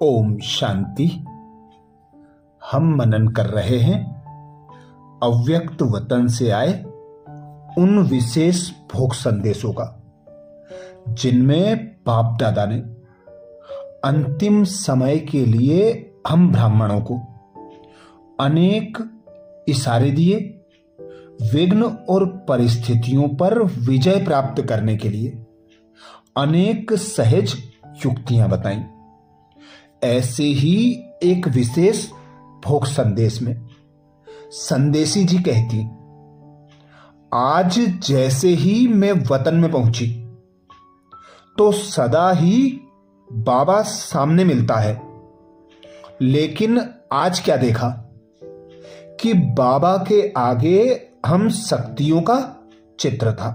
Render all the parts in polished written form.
ओम शांति। हम मनन कर रहे हैं अव्यक्त वतन से आए उन विशेष भोग संदेशों का, जिनमें बाप दादा ने अंतिम समय के लिए हम ब्राह्मणों को अनेक इशारे दिए, विघ्न और परिस्थितियों पर विजय प्राप्त करने के लिए अनेक सहज युक्तियां बताई। ऐसे ही एक विशेष भोग संदेश में संदेशी जी कहती, आज जैसे ही मैं वतन में पहुंची तो सदा ही बाबा सामने मिलता है, लेकिन आज क्या देखा कि बाबा के आगे हम शक्तियों का चित्र था।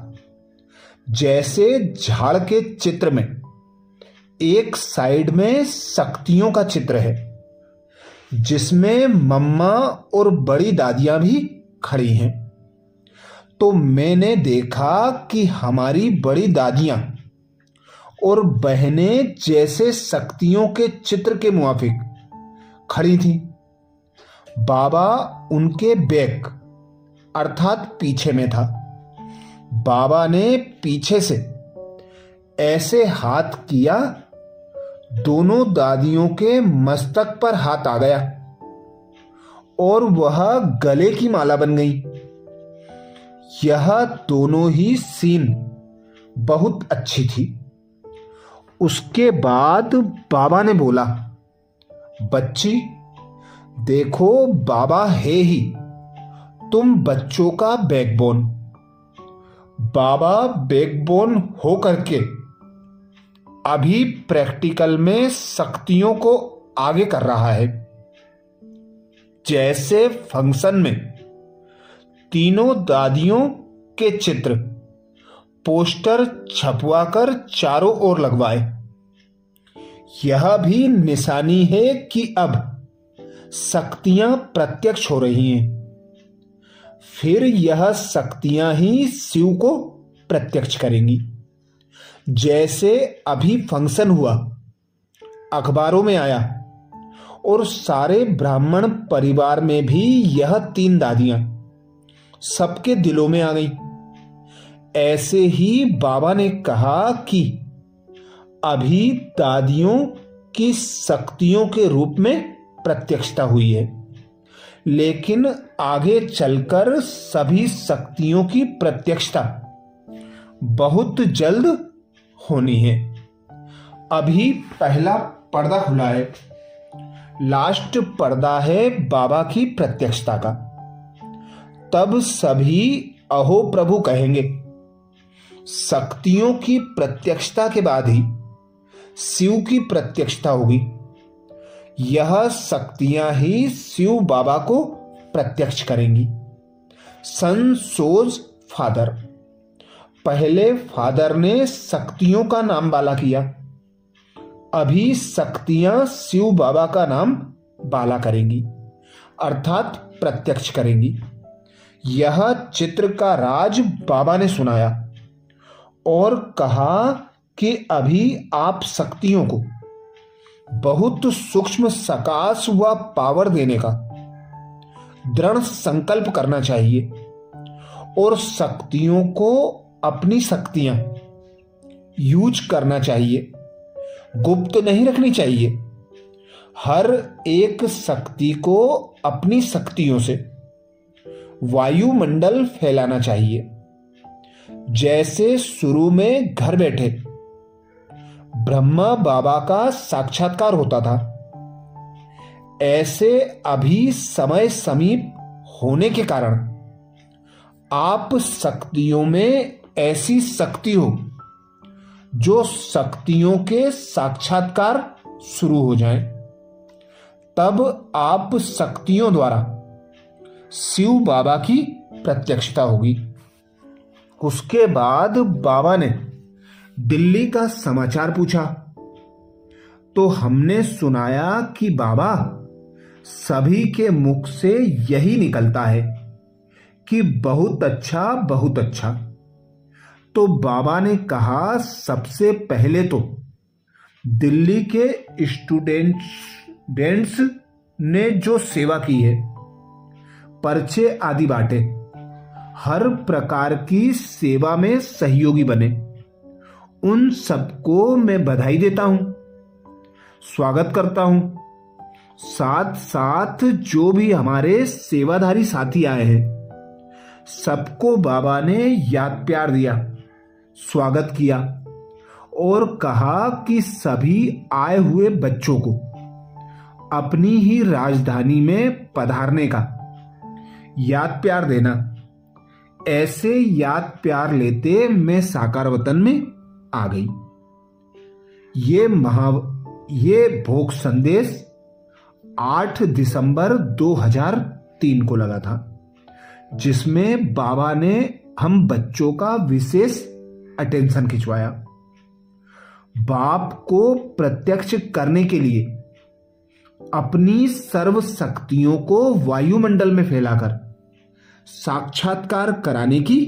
जैसे झाड़ के चित्र में एक साइड में शक्तियों का चित्र है, जिसमें मम्मा और बड़ी दादियां भी खड़ी हैं। तो मैंने देखा कि हमारी बड़ी दादियां और बहनें जैसे शक्तियों के चित्र के मुआफिक खड़ी थीं। बाबा उनके बैक अर्थात पीछे में था। बाबा ने पीछे से ऐसे हाथ किया, दोनों दादियों के मस्तक पर हाथ आ गया और वह गले की माला बन गई। यह दोनों ही सीन बहुत अच्छी थी। उसके बाद बाबा ने बोला, बच्ची देखो, बाबा है ही तुम बच्चों का बैकबोन। बाबा बैकबोन हो करके अभी प्रैक्टिकल में शक्तियों को आगे कर रहा है। जैसे फंक्शन में तीनों दादियों के चित्र पोस्टर छपवाकर चारों ओर लगवाए, यह भी निशानी है कि अब शक्तियां प्रत्यक्ष हो रही हैं। फिर यह शक्तियां ही शिव को प्रत्यक्ष करेंगी। जैसे अभी फंक्शन हुआ, अखबारों में आया और सारे ब्राह्मण परिवार में भी यह तीन दादियां सबके दिलों में आ गई। ऐसे ही बाबा ने कहा कि अभी दादियों की शक्तियों के रूप में प्रत्यक्षता हुई है, लेकिन आगे चलकर सभी शक्तियों की प्रत्यक्षता बहुत जल्द होनी है। अभी पहला पर्दा खुला है, लास्ट पर्दा है बाबा की प्रत्यक्षता का। तब सभी अहो प्रभु कहेंगे। शक्तियों की प्रत्यक्षता के बाद ही शिव की प्रत्यक्षता होगी। यह शक्तियां ही शिव बाबा को प्रत्यक्ष करेंगी। सन सोज फादर, पहले फादर ने शक्तियों का नाम बाला किया, अभी शक्तियां शिव बाबा का नाम बाला करेंगी अर्थात प्रत्यक्ष करेंगी। यह चित्र का राज बाबा ने सुनाया और कहा कि अभी आप शक्तियों को बहुत सूक्ष्म सकाश व पावर देने का दृढ़ संकल्प करना चाहिए और शक्तियों को अपनी शक्तियां यूज करना चाहिए, गुप्त नहीं रखनी चाहिए। हर एक शक्ति को अपनी शक्तियों से वायुमंडल फैलाना चाहिए। जैसे शुरू में घर बैठे ब्रह्मा बाबा का साक्षात्कार होता था, ऐसे अभी समय समीप होने के कारण आप शक्तियों में ऐसी शक्ति हो जो शक्तियों के साक्षात्कार शुरू हो जाएं, तब आप शक्तियों द्वारा शिव बाबा की प्रत्यक्षता होगी। उसके बाद बाबा ने दिल्ली का समाचार पूछा तो हमने सुनाया कि बाबा सभी के मुख से यही निकलता है कि बहुत अच्छा, बहुत अच्छा। तो बाबा ने कहा, सबसे पहले तो दिल्ली के स्टूडेंट्स ने जो सेवा की है, पर्चे आदि बांटे, हर प्रकार की सेवा में सहयोगी बने, उन सबको मैं बधाई देता हूं, स्वागत करता हूं। साथ साथ जो भी हमारे सेवाधारी साथी आए हैं, सबको बाबा ने याद प्यार दिया, स्वागत किया और कहा कि सभी आए हुए बच्चों को अपनी ही राजधानी में पधारने का याद प्यार देना। ऐसे याद प्यार लेते मैं साकार वतन में आ गई। ये भोग संदेश 8 दिसंबर 2003 को लगा था, जिसमें बाबा ने हम बच्चों का विशेष अटेंशन खिंचवाया। बाप को प्रत्यक्ष करने के लिए अपनी सर्व शक्तियों को वायुमंडल में फैलाकर साक्षात्कार कराने की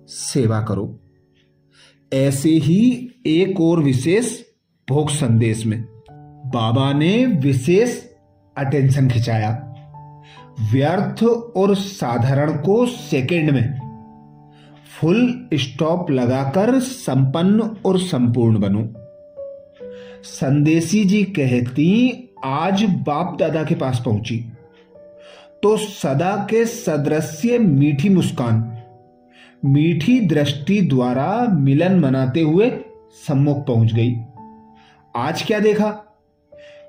सेवा करो। ऐसे ही एक और विशेष भोग संदेश में बाबा ने विशेष अटेंशन खिंचाया। व्यर्थ और साधारण को सेकंड में फुल स्टॉप लगाकर संपन्न और संपूर्ण बनो। संदेशी जी कहती, आज बाप दादा के पास पहुंची तो सदा के सदृश्य मीठी मुस्कान, मीठी दृष्टि द्वारा मिलन मनाते हुए सम्मुख पहुंच गई। आज क्या देखा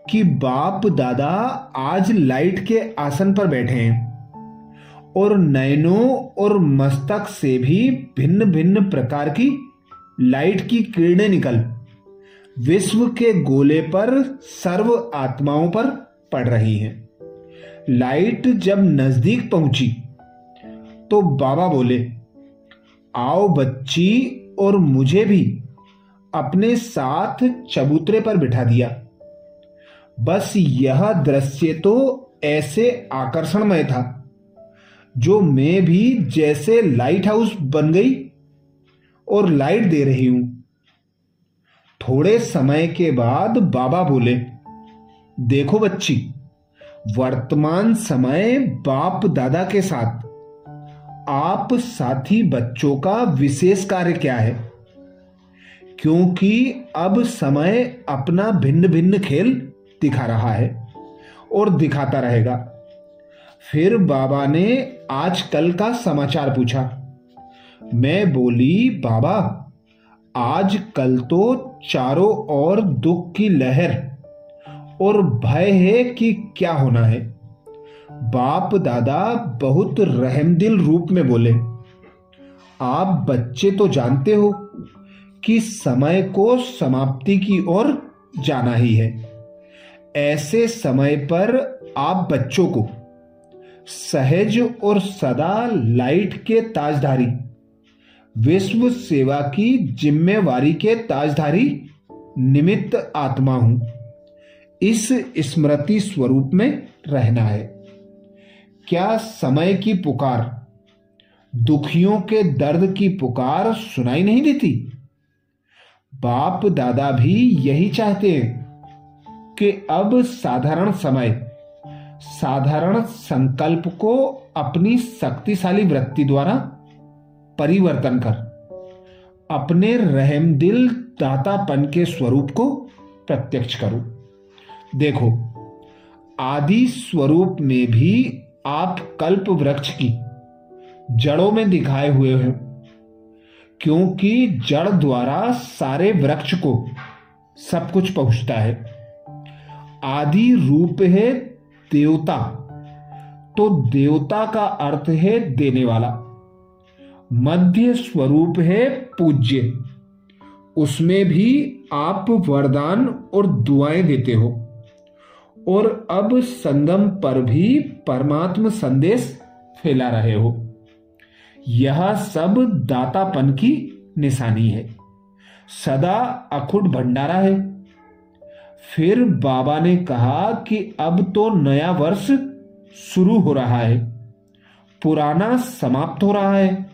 कि बाप दादा आज लाइट के आसन पर बैठे हैं और नयनों और मस्तक से भी भिन्न भिन्न प्रकार की लाइट की किरणें निकल विश्व के गोले पर सर्व आत्माओं पर पड़ रही हैं। लाइट जब नजदीक पहुंची तो बाबा बोले, आओ बच्ची, और मुझे भी अपने साथ चबूतरे पर बिठा दिया। बस यह दृश्य तो ऐसे आकर्षणमय था, जो मैं भी जैसे लाइट हाउस बन गई और लाइट दे रही हूं। थोड़े समय के बाद बाबा बोले, देखो बच्ची, वर्तमान समय बाप दादा के साथ आप साथी बच्चों का विशेष कार्य क्या है, क्योंकि अब समय अपना भिन्न भिन्न खेल दिखा रहा है और दिखाता रहेगा। फिर बाबा ने आज कल का समाचार पूछा। मैं बोली, बाबा आज कल तो चारों ओर दुख की लहर और भय है कि क्या होना है। बाप दादा बहुत रहमदिल रूप में बोले, आप बच्चे तो जानते हो कि समय को समाप्ति की ओर जाना ही है। ऐसे समय पर आप बच्चों को सहज और सदा लाइट के ताजधारी, विश्व सेवा की जिम्मेवारी के ताजधारी निमित्त आत्मा हूं, इस स्मृति स्वरूप में रहना है। क्या समय की पुकार, दुखियों के दर्द की पुकार सुनाई नहीं देती? बाप दादा भी यही चाहते हैं कि अब साधारण समय, साधारण संकल्प को अपनी शक्तिशाली वृत्ति द्वारा परिवर्तन कर अपने रहमदिल दातापन के स्वरूप को प्रत्यक्ष करो। देखो, आदि स्वरूप में भी आप कल्प वृक्ष की जड़ों में दिखाए हुए हो, क्योंकि जड़ द्वारा सारे वृक्ष को सब कुछ पहुंचता है। आदि रूप है देवता, तो देवता का अर्थ है देने वाला। मध्य स्वरूप है पूज्य, उसमें भी आप वरदान और दुआएं देते हो। और अब संगम पर भी परमात्मा संदेश फैला रहे हो। यह सब दातापन की निशानी है, सदा अखुट भंडारा है। फिर बाबा ने कहा कि अब तो नया वर्ष शुरू हो रहा है, पुराना समाप्त हो रहा है।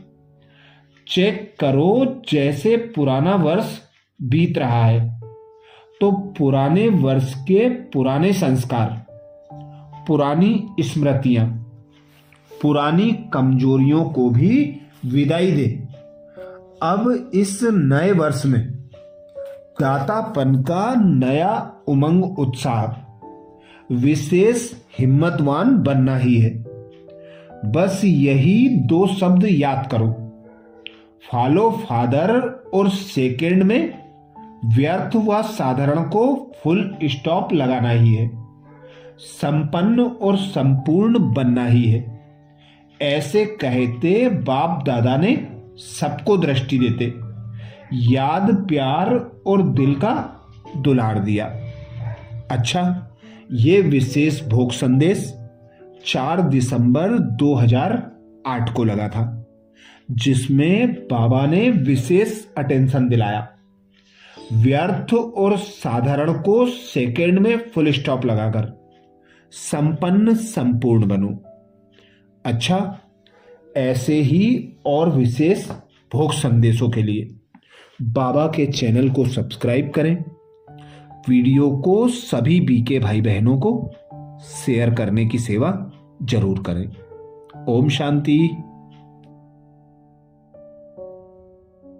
चेक करो जैसे पुराना वर्ष बीत रहा है, तो पुराने वर्ष के पुराने संस्कार, पुरानी स्मृतियां, पुरानी कमजोरियों को भी विदाई दे। अब इस नए वर्ष में दातापन का नया उमंग, उत्साह, विशेष हिम्मतवान बनना ही है। बस यही 2 शब्द याद करो, फॉलो फादर और सेकेंड में व्यर्थ व साधारण को फुल स्टॉप लगाना ही है। संपन्न और संपूर्ण बनना ही है। ऐसे कहते बाप दादा ने सबको दृष्टि देते, याद, प्यार और दिल का दुलार दिया। अच्छा, ये विशेष भोग संदेश 4 दिसंबर 2008 को लगा था, जिसमें बाबा ने विशेष अटेंशन दिलाया। व्यर्थ और साधारण को सेकेंड में फुल स्टॉप लगाकर संपन्न संपूर्ण बनो। अच्छा, ऐसे ही और विशेष भोग संदेशों के लिए बाबा के चैनल को सब्सक्राइब करें। वीडियो को सभी बीके भाई बहनों को शेयर करने की सेवा जरूर करें। ओम शांति।